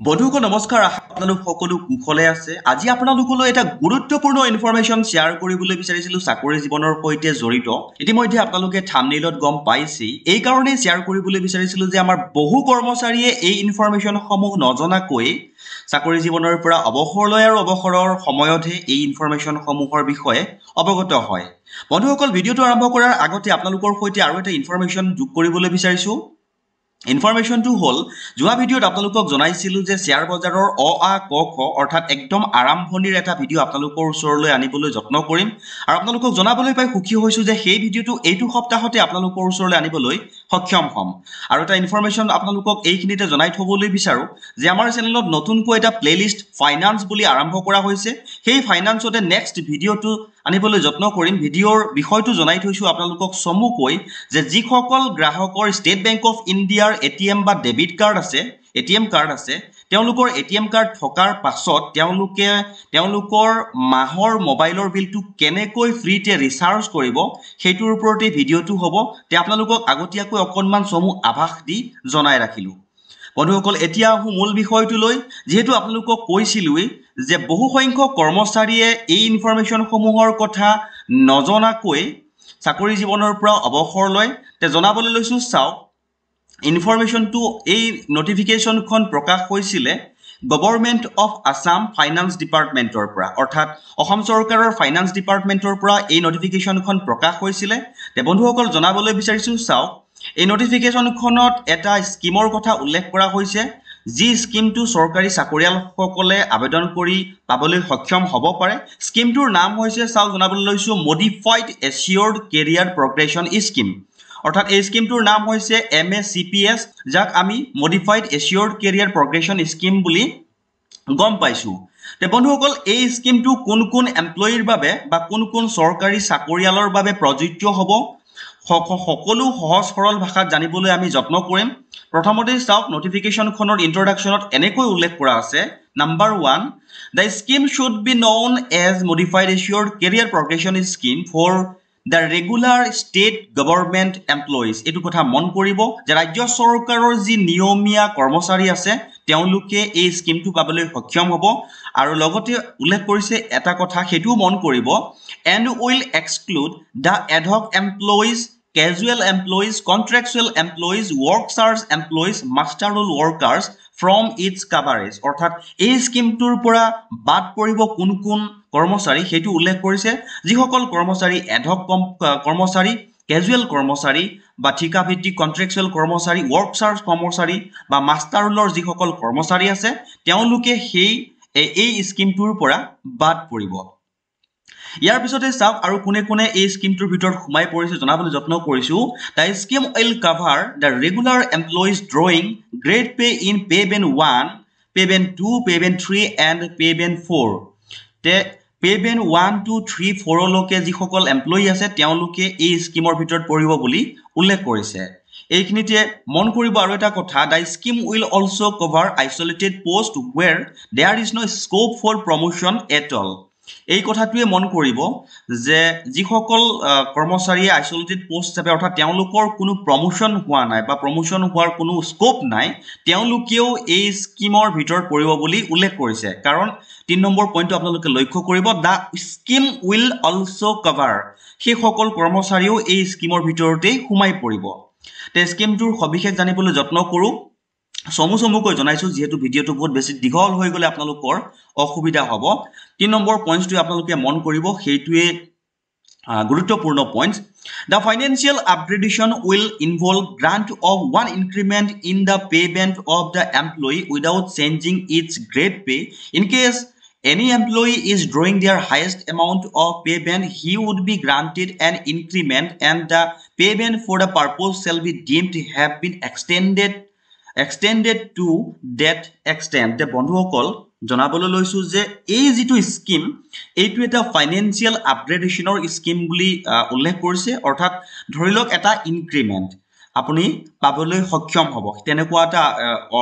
বন্ধুসকল নমস্কাৰ আপোনালোক সকলো কুশলে আছে আজি আপোনালোকলৈ এটা গুৰুত্বপূৰ্ণ ইনফৰমেশ্যন শ্বেয়াৰ কৰিবলৈ বিচাৰিছিলোঁ চাকৰি জীৱনৰ সৈতে জড়িত ইতিমধ্যে আপোনালোকে থাম্বনেইলত গম পাইছেই এই কাৰণেই শ্বেয়াৰ কৰিবলৈ বিচাৰিছিলোঁ যে আমাৰ বহু কৰ্মচাৰীয়ে এই ইনফৰমেশ্যনসমূহ নজনাকৈ চাকৰি জীৱনৰ পৰা অৱসৰ লয় আৰু অৱসৰৰ সময়তহে এই ইনফৰমেশ্যনসমূহৰ বিষয়ে অৱগত হয় বন্ধুসকল ভিডিঅ'টো আৰম্ভ কৰাৰ আগতে আপোনালোকৰ সৈতে আৰু এটা ইনফৰমেশ্যন যোগ কৰিবলৈ বিচাৰিছোঁ ইনফৰমেশ্যনটো হ'ল যোৱা ভিডিঅ'ত আপোনালোকক জনাইছিলোঁ যে শ্বেয়াৰ বজাৰৰ অ আ ক খ অৰ্থাৎ একদম আৰম্ভণিৰ এটা ভিডিঅ' আপোনালোকৰ ওচৰলৈ আনিবলৈ যত্ন কৰিম আৰু আপোনালোকক জনাবলৈ পাই সুখী হৈছোঁ যে সেই ভিডিঅ'টো এইটো সপ্তাহতে আপোনালোকৰ ওচৰলৈ আনিবলৈ সক্ষম হ'ম আৰু এটা ইনফৰমেশ্যন আপোনালোকক এইখিনিতে জনাই থ'বলৈ বিচাৰোঁ যে আমাৰ চেনেলত নতুনকৈ এটা প্লেলিষ্ট ফাইনান্স বুলি আৰম্ভ কৰা হৈছে সেই ফাইনান্সতে নেক্সট ভিডিঅ'টো আনিবলৈ যত্ন কৰিম ভিডিঅ'ৰ বিষয়টো জনাই থৈছোঁ আপোনালোকক চমুকৈ যে যিসকল গ্ৰাহকৰ ষ্টেট বেংক অফ ইণ্ডিয়াৰ এটিএম বা ডেবিট কাৰ্ড আছে এটিএম কাৰ্ড আছে তেওঁলোকৰ এটিএম কাৰ্ড থকাৰ পাছত তেওঁলোকৰ মাহৰ মোবাইলৰ বিলটো কেনেকৈ ফ্ৰীতে ৰিচাৰ্জ কৰিব সেইটোৰ ওপৰতে ভিডিঅ'টো হ'ব তে আপোনালোকক আগতীয়াকৈ অকণমান চমু আভাস দি জনাই ৰাখিলোঁ বন্ধুসকল এতিয়া আহোঁ মূল বিষয়টোলৈ যেহেতু আপোনালোকক কৈছিলোঁৱেই যে বহু সংখ্যক কৰ্মচাৰীয়ে এই ইনফৰমেশ্যনসমূহৰ কথা নজনাকৈ চাকৰি জীৱনৰ পৰা অৱসৰ লয় তে জনাবলৈ লৈছোঁ চাওক ইনফৰমেশ্যনটো এই নটিফিকেশ্যনখন প্ৰকাশ হৈছিলে গভৰ্ণমেণ্ট অফ আছাম ফাইনেন্স ডিপাৰ্টমেণ্টৰ পৰা অৰ্থাৎ অসম চৰকাৰৰ ফাইনেন্স ডিপাৰ্টমেণ্টৰ পৰা এই নটিফিকেশ্যনখন প্ৰকাশ হৈছিলে তে বন্ধুসকল জনাবলৈ বিচাৰিছোঁ চাওক এই নটিফিকেশ্যনখনত এটা স্কিমৰ কথা উল্লেখ কৰা হৈছে যি স্কিমটো চৰকাৰী চাকৰিয়ালসকলে আবেদন কৰি পাবলৈ সক্ষম হ'ব পাৰে স্কিমটোৰ নাম হৈছে চাওক জনাবলৈ লৈছোঁ modified assured career progression scheme অৰ্থাৎ এই স্কিমটোৰ নাম হৈছে MACPS যাক আমি modified assured career progression scheme বুলি গম পাইছোঁ তে বন্ধুসকল এই স্কিমটো কোন কোন এমপ্লয়ীৰ বাবে বা কোন কোন চৰকাৰী চাকৰিয়ালৰ বাবে প্ৰযোজ্য হ'ব সকলো সহজ সৰল ভাষাত জানিবলৈ আমি যত্ন কৰিম প্ৰথমতে চাওক নটিফিকেশ্যনখনৰ ইন্ট্ৰডাকশ্যনত এনেকৈ উল্লেখ কৰা আছে number 1 the scheme should be known as modified assured career progression scheme for the regular state government employees এইটো কথা মন কৰিব যে ৰাজ্য চৰকাৰৰ যি নিয়মীয়া কৰ্মচাৰী আছে তেওঁলোকে এই স্কিমটো পাবলৈ সক্ষম হ'ব আৰু লগতে উল্লেখ কৰিছে এটা কথা সেইটোও মন কৰিব and will exclude the ad hoc employees casual employees, contractual employees, work charge employees, master role workers from its coverage অৰ্থাৎ এই স্কিমটোৰ পৰা বাদ পৰিব কোন কোন কৰ্মচাৰী সেইটো উল্লেখ কৰিছে যিসকল কৰ্মচাৰী এডহক কৰ্মচাৰী casual কৰ্মচাৰী বা ঠিকা ভিত্তিক কন্ট্ৰেকচুৱেল কৰ্মচাৰী work charge কৰ্মচাৰী বা মাষ্টাৰ ৰোলৰ যিসকল কৰ্মচাৰী আছে তেওঁলোকে এই স্কিমটোৰ পৰা বাদ পৰিব ইয়াৰ পিছতে চাওক আৰু কোনে কোনে এই স্কিমটোৰ ভিতৰত সোমাই পৰিছে জনাবলৈ যত্ন কৰিছোঁ the scheme will cover the regular employees drawing grade pay in pay Ben 1 pay Ben 2 pay Ben 3 and pay Ben 4 তে পে বেন 1 2 3 4 লৈকে যিসকল এমপ্লয়ী আছে তেওঁলোকে এই স্কিমৰ ভিতৰত পৰিব বুলি উল্লেখ কৰিছে এইখিনিতে মন কৰিব আৰু এটা কথা the scheme will also' cover isolated post where there is no' scope for promotion at all এই কথাটোৱে মন কৰিব যে যিসকল কৰ্মচাৰীয়ে আইচলেটেড পোষ্ট হিচাপে অৰ্থাৎ তেওঁলোকৰ কোনো প্ৰমোশ্যন হোৱা নাই বা প্ৰমোশ্যন হোৱাৰ কোনো স্কোপ নাই তেওঁলোকেও এই স্কিমৰ ভিতৰত পৰিব বুলি উল্লেখ কৰিছে কাৰণ 3 নম্বৰ পইণ্টটো আপোনালোকে লক্ষ্য কৰিব the scheme will also' cover সেইসকল কৰ্মচাৰীও এই স্কিমৰ ভিতৰতেই সোমাই পৰিব তে স্কিমটোৰ সবিশেষ জানিবলৈ যত্ন কৰোঁ চমুকৈ জনাইছোঁ যেহেতু ভিডিঅ'টো বহুত বেছি দীঘল হৈ গ'লে আপোনালোকৰ অসুবিধা হ'ব 3 নম্বৰ পইণ্টটো আপোনালোকে মন কৰিব সেইটোৱে গুৰুত্বপূৰ্ণ point the financial upgradation will involve grant of 1 increment in the pay band of the employee without changing its grade pay in case any employee is drawing their highest amount of pay band he would be granted an increment and the pay band for the purpose shall be deemed to have been extended to that extent the বন্ধুসকল জনাবলৈ লৈছোঁ যে এই যিটো scheme এইটো এটা financial আপগ্ৰেডেশ্যনৰ scheme বুলি উল্লেখ কৰিছে অৰ্থাৎ ধৰি লওক এটা ইনক্ৰিমেণ্ট আপুনি পাবলৈ সক্ষম হ'ব তেনেকুৱা এটা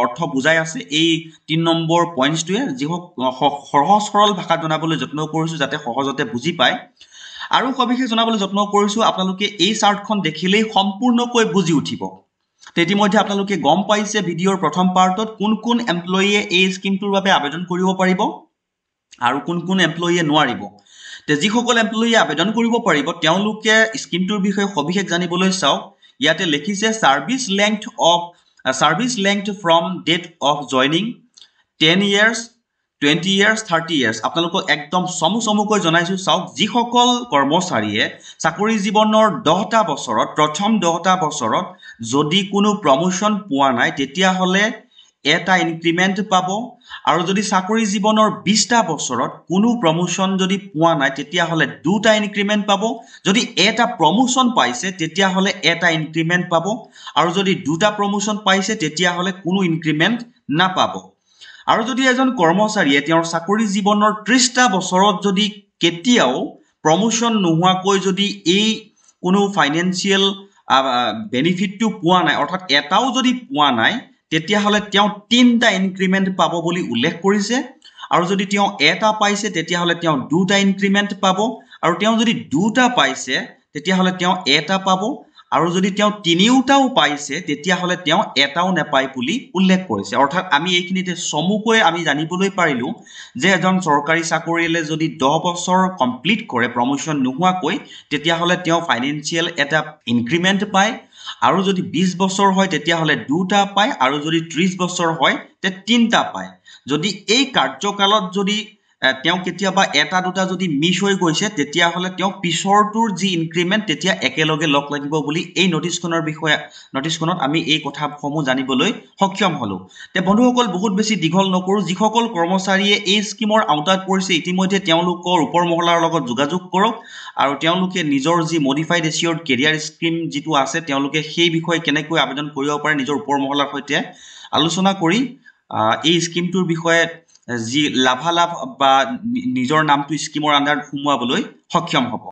অৰ্থ বুজাই আছে এই 3 নম্বৰ পইণ্টটোৱে যিহক সহজ সৰল ভাষাত জনাবলৈ যত্ন কৰিছোঁ যাতে সহজতে বুজি পায় আৰু সবিশেষ জনাবলৈ যত্ন কৰিছোঁ আপোনালোকে এই চাৰ্টখন দেখিলেই সম্পূৰ্ণকৈ বুজি উঠিব তো ইতিমধ্যে আপোনালোকে গম পাইছে ভিডিঅ'ৰ প্ৰথম পাৰ্টত কোন এমপ্লয়ীয়ে এই স্কিমটোৰ বাবে আবেদন কৰিব পাৰিব আৰু কোন এমপ্লয়ীয়ে নোৱাৰিব। তে যিসকল এমপ্লয়ীয়ে আবেদন কৰিব পাৰিব তেওঁলোকে স্কিমটোৰ বিষয়ে সবিশেষ জানিবলৈ চাওক। ইয়াতে লিখিছে service length from date of joining 10 years 20 years 30 years। আপোনালোকক একদম চমুকৈ জনাইছো চাওক, যিসকল কৰ্মচাৰীয়ে চাকৰি জীৱনৰ 10টা বছৰত প্ৰথম 10টা বছৰত যদি কোনো প্ৰমোশন পোৱা নাই তেতিয়াহ'লে এটা ইনক্ৰিমেন্ট পাব, আৰু যদি চাকৰি জীৱনৰ 20টা বছৰত কোনো প্ৰমোশন যদি পোৱা নাই তেতিয়াহ'লে দুটা ইনক্ৰিমেন্ট পাব, যদি এটা প্ৰমোশন পাইছে তেতিয়াহ'লে এটা ইনক্ৰিমেন্ট পাব, আৰু যদি দুটা প্ৰমোশন পাইছে তেতিয়াহ'লে কোনো ইনক্ৰিমেন্ট নাপাব। আৰু যদি এজন কৰ্মচাৰীয়ে তেওঁৰ চাকৰি জীৱনৰ 30টা বছৰত যদি কেতিয়াও প্ৰমোশন নোহোৱাকৈ যদি এই কোনো ফাইনেন্সিয়েল বেনিফিটটো পোৱা নাই, অৰ্থাৎ এটাও যদি পোৱা নাই, তেতিয়াহ'লে তেওঁ 3টা ইনক্ৰিমেন্ট পাব বুলি উল্লেখ কৰিছে। আৰু যদি তেওঁ এটা পাইছে তেতিয়াহ'লে তেওঁ দুটা ইনক্ৰিমেন্ট পাব, আৰু তেওঁ যদি দুটা পাইছে তেতিয়াহ'লে তেওঁ এটা পাব, আৰু যদি তেওঁ তিনিওটাও পাইছে তেতিয়াহ'লে তেওঁ এটাও নাপায় বুলি উল্লেখ কৰিছে। অৰ্থাৎ আমি এইখিনিতে চমুকৈ আমি জানিবলৈ পাৰিলো যে এজন চৰকাৰী চাকৰিয়ালে যদি 10 বছৰ কমপ্লিট কৰে প্ৰমোশন নোহোৱাকৈ তেতিয়াহ'লে তেওঁ ফাইনেন্সিয়েল এটা ইনক্ৰিমেন্ট পায়, আৰু যদি 20 বছৰ হয় তেতিয়াহ'লে দুটা পায়, আৰু যদি 30 বছৰ হয় তে তিনিটা পায়। যদি এই কাৰ্যকালত যদি তেওঁ কেতিয়াবা এটা দুটা যদি মিছ হৈ গৈছে তেতিয়াহ'লে তেওঁ পিছৰটোৰ যি ইনক্ৰিমেন্ট তেতিয়া একেলগে লগ লাগিব বুলি এই নটিছখনত আমি এই কথাসমূহ জানিবলৈ সক্ষম হলো। তে বন্ধুসকল বহুত বেছি দীঘল নকৰো, যিসকল কৰ্মচাৰীয়ে এই স্কিমৰ আওতাত পৰিছে ইতিমধ্যে তেওঁলোকৰ ওপৰ মহলাৰ লগত যোগাযোগ কৰক, আৰু তেওঁলোকে নিজৰ যি মডিফাইড এচিয়ৰ্ড কেৰিয়াৰ স্কিম যিটো আছে তেওঁলোকে সেই বিষয়ে কেনেকৈ আবেদন কৰিব পাৰে নিজৰ ওপৰ মহলাৰ সৈতে আলোচনা কৰি এই স্কিমটোৰ বিষয়ে যি লাভালাভ বা নিজৰ নামটো স্কিমৰ আণ্ডাৰত সোমোৱাবলৈ সক্ষম হ'ব।